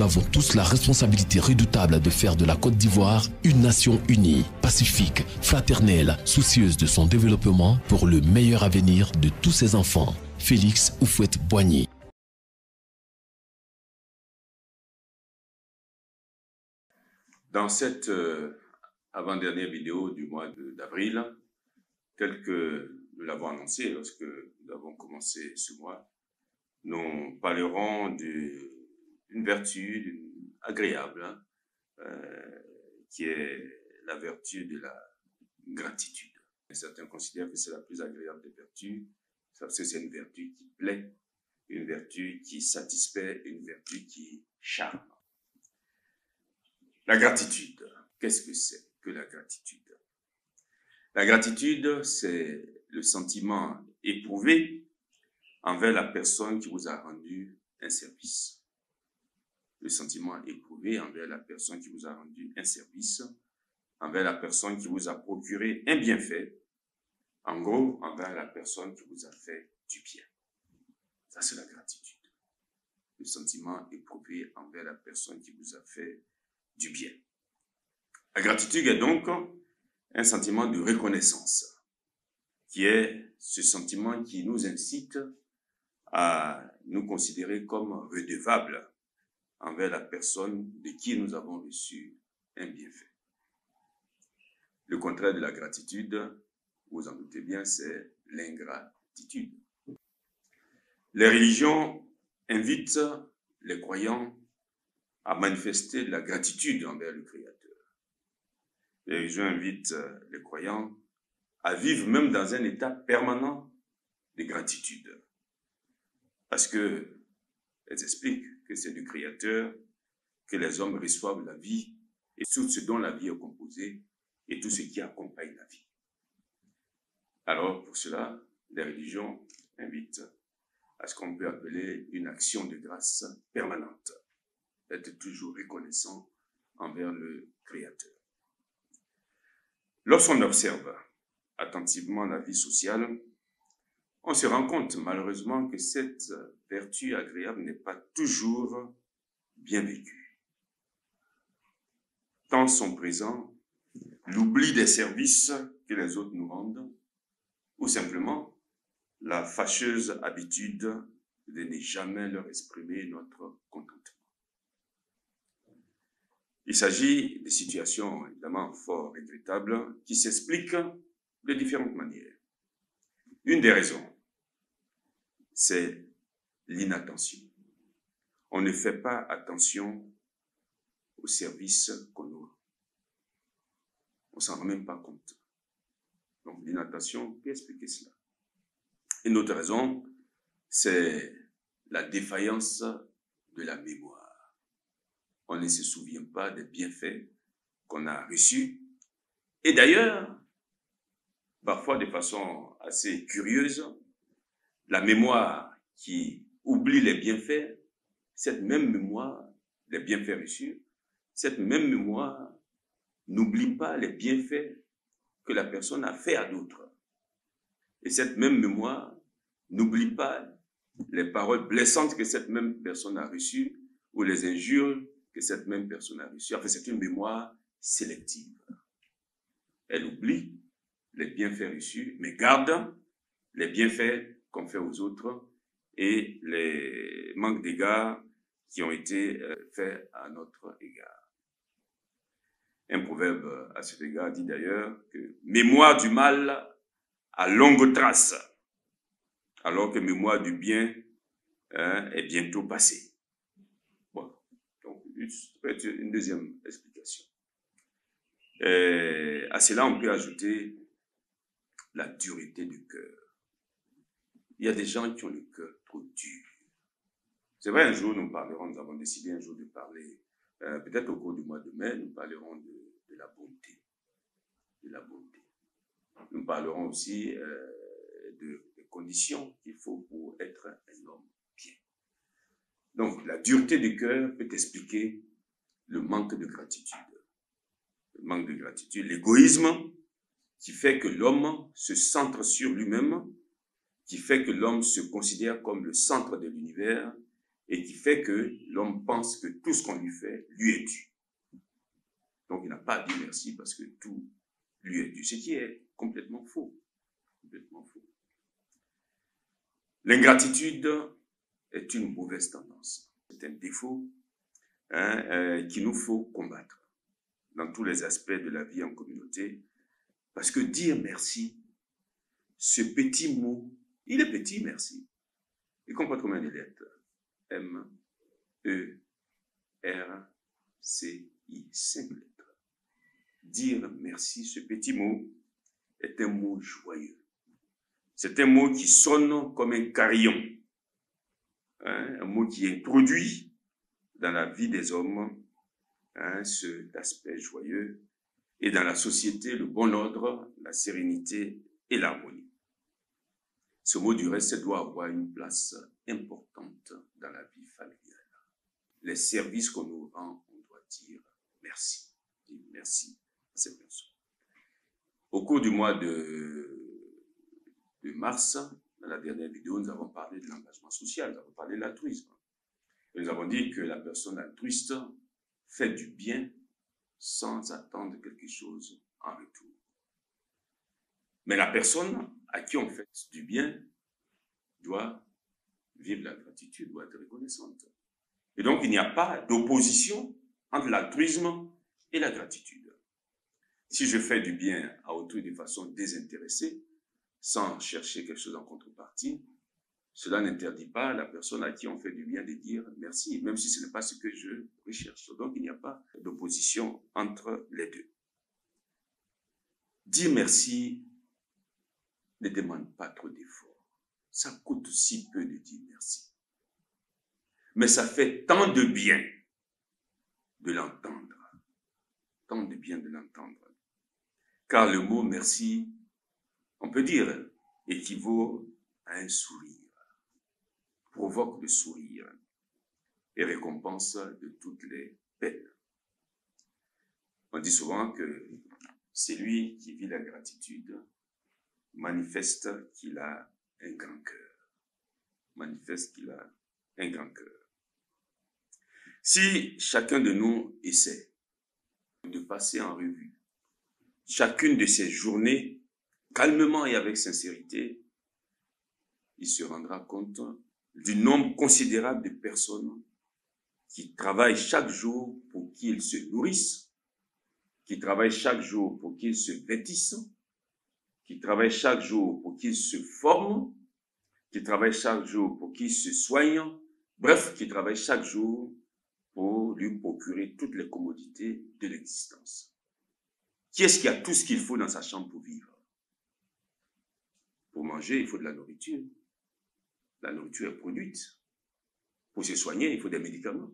avons tous la responsabilité redoutable de faire de la Côte d'Ivoire une nation unie, pacifique, fraternelle, soucieuse de son développement pour le meilleur avenir de tous ses enfants. Félix Houphouët-Boigny. Dans cette avant-dernière vidéo du mois d'avril, tel que nous l'avons annoncé lorsque nous avons commencé ce mois, nous parlerons d'une vertu agréable qui est la vertu de la gratitude. Certains considèrent que c'est la plus agréable des vertus parce que c'est une vertu qui plaît, une vertu qui satisfait, une vertu qui charme. La gratitude, qu'est-ce que c'est que la gratitude? La gratitude, c'est le sentiment éprouvé envers la personne qui vous a rendu un service. Le sentiment éprouvé envers la personne qui vous a rendu un service, envers la personne qui vous a procuré un bienfait, en gros, envers la personne qui vous a fait du bien. Ça, c'est la gratitude. Le sentiment éprouvé envers la personne qui vous a fait du bien. La gratitude est donc un sentiment de reconnaissance, qui est ce sentiment qui nous incite à nous considérer comme redevables envers la personne de qui nous avons reçu un bienfait. Le contraire de la gratitude, vous en doutez bien, c'est l'ingratitude. Les religions invitent les croyants à manifester de la gratitude envers le Créateur. Les religions invitent les croyants à vivre même dans un état permanent de gratitude. Parce que elles expliquent que c'est du Créateur que les hommes reçoivent la vie et tout ce dont la vie est composée et tout ce qui accompagne la vie. Alors, pour cela, les religions invitent à ce qu'on peut appeler une action de grâce permanente. Être toujours reconnaissant envers le Créateur. Lorsqu'on observe attentivement la vie sociale, on se rend compte malheureusement que cette vertu agréable n'est pas toujours bien vécue. Tant sont présents l'oubli des services que les autres nous rendent, ou simplement la fâcheuse habitude de ne jamais leur exprimer notre contentement. Il s'agit de situations évidemment fort regrettables qui s'expliquent de différentes manières. Une des raisons, c'est l'inattention. On ne fait pas attention au service qu'on nous rend. On ne s'en rend même pas compte. Donc l'inattention peut expliquer cela. Une autre raison, c'est la défaillance de la mémoire. On ne se souvient pas des bienfaits qu'on a reçus. Et d'ailleurs, parfois de façon assez curieuse, la mémoire qui oublie les bienfaits, cette même mémoire, les bienfaits reçus, cette même mémoire n'oublie pas les bienfaits que la personne a fait à d'autres. Et cette même mémoire n'oublie pas les paroles blessantes que cette même personne a reçues ou les injures que cette même personne a reçues. Enfin, c'est une mémoire sélective. Elle oublie les bienfaits reçus, mais garde les bienfaits qu'on fait aux autres et les manques d'égards qui ont été faits à notre égard. Un proverbe à cet égard dit d'ailleurs que « mémoire du mal à longue trace », alors que mémoire du bien est bientôt passée. Bon, donc ça peut être une deuxième explication. À cela, on peut ajouter la dureté du cœur. Il y a des gens qui ont le cœur trop dur. C'est vrai, un jour, nous avons décidé un jour de parler, peut-être au cours du mois de mai, nous parlerons de la bonté. De la bonté. Nous parlerons aussi des conditions qu'il faut pour être un homme bien. Donc, la dureté du cœur peut expliquer le manque de gratitude. Le manque de gratitude, l'égoïsme qui fait que l'homme se centre sur lui-même, qui fait que l'homme se considère comme le centre de l'univers et qui fait que l'homme pense que tout ce qu'on lui fait lui est dû. Donc il n'a pas à dire merci parce que tout lui est dû, ce qui est complètement faux. Complètement faux. L'ingratitude est une mauvaise tendance. C'est un défaut qu'il nous faut combattre dans tous les aspects de la vie en communauté. Parce que dire merci, ce petit mot, il est petit, merci. Il comporte combien de lettres? M, E, R, C, I, 5 lettres. Dire merci, ce petit mot, est un mot joyeux. C'est un mot qui sonne comme un carillon. Un mot qui introduit dans la vie des hommes cet aspect joyeux et dans la société le bon ordre, la sérénité et l'harmonie. Ce mot du reste doit avoir une place importante dans la vie familiale. Les services qu'on nous rend, on doit dire merci. Dire merci à ces personnes. Au cours du mois de mars, dans la dernière vidéo, nous avons parlé de l'engagement social, nous avons parlé de l'altruisme. Et nous avons dit que la personne altruiste fait du bien sans attendre quelque chose en retour. Mais la personne à qui on fait du bien doit vivre la gratitude, doit être reconnaissante. Et donc, il n'y a pas d'opposition entre l'altruisme et la gratitude. Si je fais du bien à autrui de façon désintéressée, sans chercher quelque chose en contrepartie, cela n'interdit pas à la personne à qui on fait du bien de dire merci, même si ce n'est pas ce que je recherche. Donc, il n'y a pas d'opposition entre les deux. Dire merci ne demande pas trop d'efforts. Ça coûte si peu de dire merci. Mais ça fait tant de bien de l'entendre. Tant de bien de l'entendre. Car le mot merci, on peut dire, équivaut à un sourire, provoque le sourire et récompense de toutes les peines. On dit souvent que celui qui vit la gratitude manifeste qu'il a un grand cœur. Manifeste qu'il a un grand cœur. Si chacun de nous essaie de passer en revue chacune de ces journées calmement et avec sincérité, il se rendra compte du nombre considérable de personnes qui travaillent chaque jour pour qu'ils se nourrissent, qui travaillent chaque jour pour qu'ils se vêtissent, qui travaillent chaque jour pour qu'ils se forment, qui travaillent chaque jour pour qu'ils se soignent, bref, qui travaillent chaque jour pour lui procurer toutes les commodités de l'existence. Qui est-ce qui a tout ce qu'il faut dans sa chambre pour vivre? Pour manger, il faut de la nourriture. La nourriture est produite. Pour se soigner, il faut des médicaments.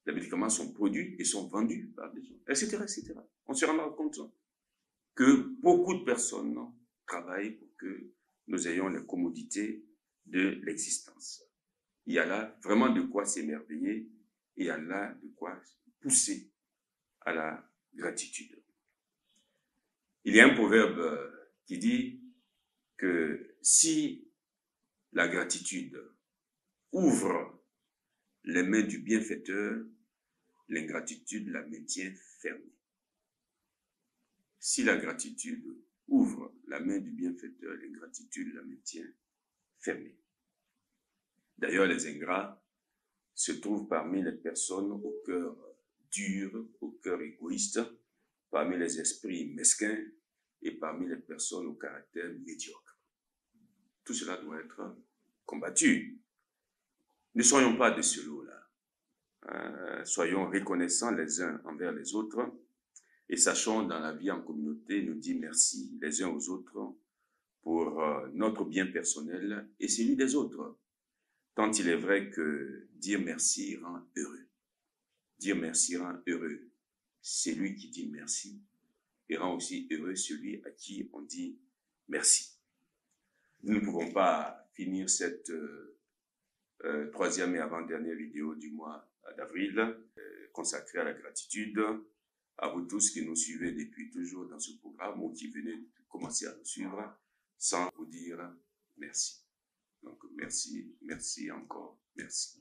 Les médicaments sont produits et sont vendus par des gens, etc., etc. On se rend compte que beaucoup de personnes travaillent pour que nous ayons les commodités de l'existence. Il y a là vraiment de quoi s'émerveiller et il y a là de quoi pousser à la gratitude. Il y a un proverbe qui dit que si la gratitude ouvre les mains du bienfaiteur, l'ingratitude la maintient fermée. Si la gratitude ouvre la main du bienfaiteur, l'ingratitude la maintient fermée. D'ailleurs, les ingrats se trouvent parmi les personnes au cœur dur, au cœur égoïste, parmi les esprits mesquins et parmi les personnes au caractère médiocre. Tout cela doit être combattu. Ne soyons pas de ce lot-là. Soyons reconnaissants les uns envers les autres et sachons dans la vie en communauté nous dire merci les uns aux autres pour notre bien personnel et celui des autres. Tant il est vrai que dire merci rend heureux. Dire merci rend heureux celui qui dit merci et rend aussi heureux celui à qui on dit merci. Nous ne pouvons pas finir cette troisième et avant-dernière vidéo du mois d'avril consacrée à la gratitude. À vous tous qui nous suivez depuis toujours dans ce programme ou qui venez de commencer à nous suivre, sans vous dire merci. Donc merci, merci encore, merci.